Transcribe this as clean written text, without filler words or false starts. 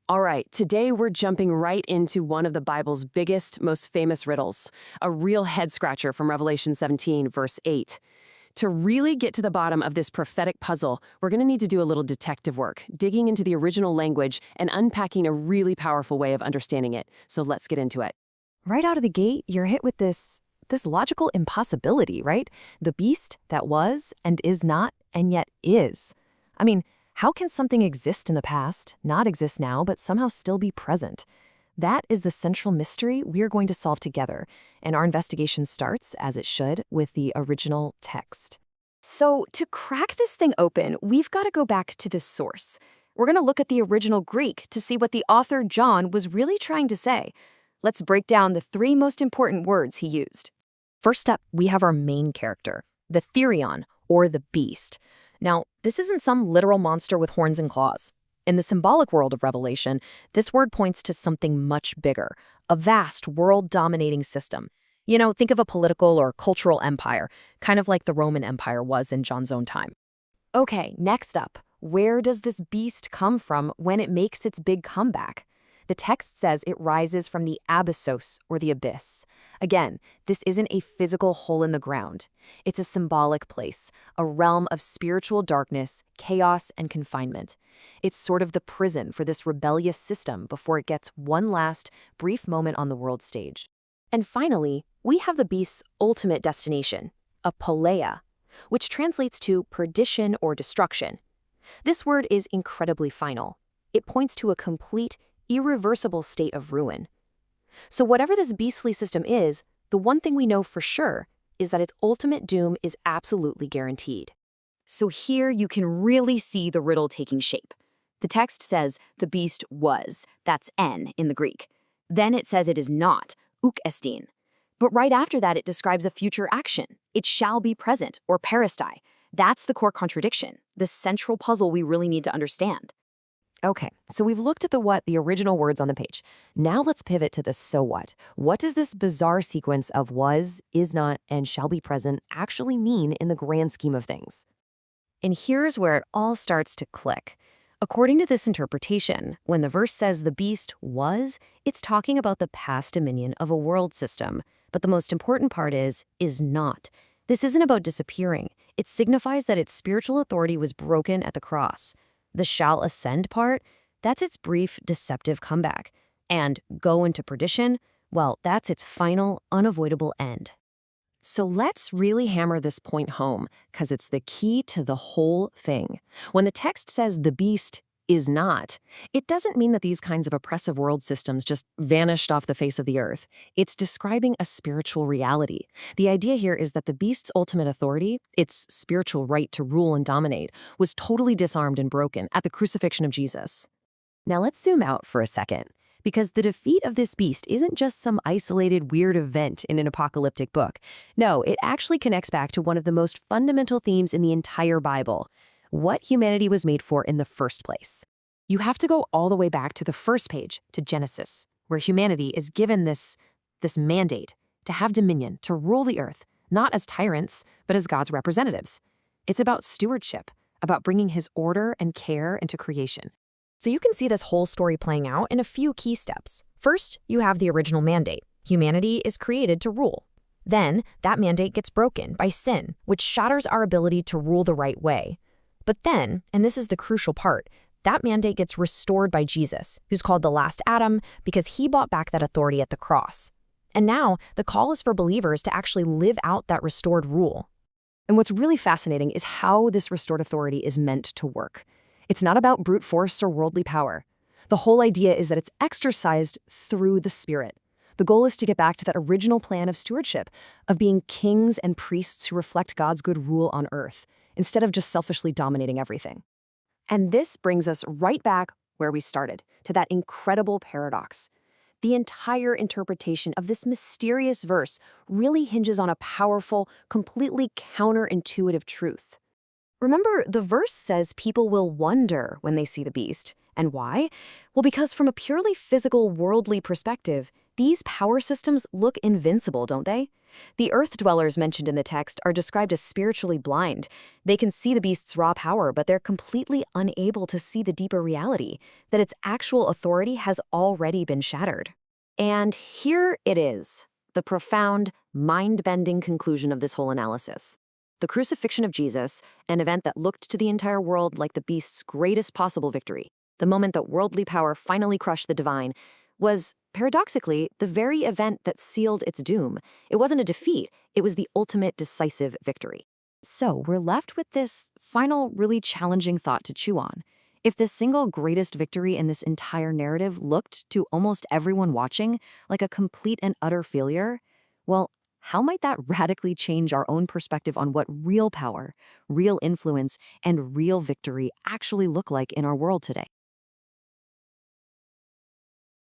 All right, today we're jumping right into one of the Bible's biggest, most famous riddles, a real head scratcher from Revelation 17, verse 8. To really get to the bottom of this prophetic puzzle, we're going to need to do a little detective work, digging into the original language and unpacking a really powerful way of understanding it. So let's get into it. Right out of the gate, you're hit with this logical impossibility, right? The beast that was and is not and yet is. I mean, how can something exist in the past, not exist now, but somehow still be present? That is the central mystery we're going to solve together, and our investigation starts, as it should, with the original text. So, to crack this thing open, we've got to go back to the source. We're going to look at the original Greek to see what the author John was really trying to say. Let's break down the three most important words he used. First up, we have our main character, the Therion, or the beast. Now, this isn't some literal monster with horns and claws. In the symbolic world of Revelation, this word points to something much bigger, a vast, world-dominating system. You know, think of a political or cultural empire, kind of like the Roman Empire was in John's own time. Okay, next up, where does this beast come from when it makes its big comeback? The text says it rises from the abyssos, or the abyss. Again, this isn't a physical hole in the ground. It's a symbolic place, a realm of spiritual darkness, chaos, and confinement. It's sort of the prison for this rebellious system before it gets one last, brief moment on the world stage. And finally, we have the beast's ultimate destination, a polleia, which translates to perdition or destruction. This word is incredibly final. It points to a complete, irreversible state of ruin. So whatever this beastly system is, the one thing we know for sure is that its ultimate doom is absolutely guaranteed. So here you can really see the riddle taking shape. The text says the beast was, that's en in the Greek. Then it says it is not, uk estin. But right after that it describes a future action. It shall be present, or peristai. That's the core contradiction, the central puzzle we really need to understand. Okay, so we've looked at the original words on the page. Now let's pivot to the so what. What does this bizarre sequence of was, is not, and shall be present actually mean in the grand scheme of things? And here's where it all starts to click. According to this interpretation, when the verse says the beast was, it's talking about the past dominion of a world system. But the most important part is not. This isn't about disappearing. It signifies that its spiritual authority was broken at the cross. The shall ascend part, that's its brief, deceptive comeback. And go into perdition, well, that's its final, unavoidable end. So let's really hammer this point home, because it's the key to the whole thing. When the text says the beast is not, it doesn't mean that these kinds of oppressive world systems just vanished off the face of the earth. It's describing a spiritual reality. The idea here is that the beast's ultimate authority, its spiritual right to rule and dominate, was totally disarmed and broken at the crucifixion of Jesus. Now let's zoom out for a second, because the defeat of this beast isn't just some isolated weird event in an apocalyptic book. No, it actually connects back to one of the most fundamental themes in the entire Bible: what humanity was made for in the first place. You have to go all the way back to the first page, to Genesis, where humanity is given this mandate to have dominion, to rule the earth, not as tyrants, but as God's representatives. It's about stewardship, about bringing his order and care into creation. So you can see this whole story playing out in a few key steps. First, you have the original mandate. Humanity is created to rule. Then, that mandate gets broken by sin, which shatters our ability to rule the right way. But then, and this is the crucial part, that mandate gets restored by Jesus, who's called the last Adam because he bought back that authority at the cross. And now, the call is for believers to actually live out that restored rule. And what's really fascinating is how this restored authority is meant to work. It's not about brute force or worldly power. The whole idea is that it's exercised through the Spirit. The goal is to get back to that original plan of stewardship, of being kings and priests who reflect God's good rule on earth, instead of just selfishly dominating everything. And this brings us right back where we started, to that incredible paradox. The entire interpretation of this mysterious verse really hinges on a powerful, completely counterintuitive truth. Remember, the verse says people will wonder when they see the beast, And why? Well, because from a purely physical, worldly perspective, these power systems look invincible, don't they? The Earth dwellers mentioned in the text are described as spiritually blind. They can see the beast's raw power, but they're completely unable to see the deeper reality, that its actual authority has already been shattered. And here it is, the profound, mind-bending conclusion of this whole analysis. The crucifixion of Jesus, an event that looked to the entire world like the beast's greatest possible victory, the moment that worldly power finally crushed the divine, was, paradoxically, the very event that sealed its doom. It wasn't a defeat, it was the ultimate decisive victory. So we're left with this final, really challenging thought to chew on. If the single greatest victory in this entire narrative looked to almost everyone watching like a complete and utter failure, well, how might that radically change our own perspective on what real power, real influence, and real victory actually look like in our world today?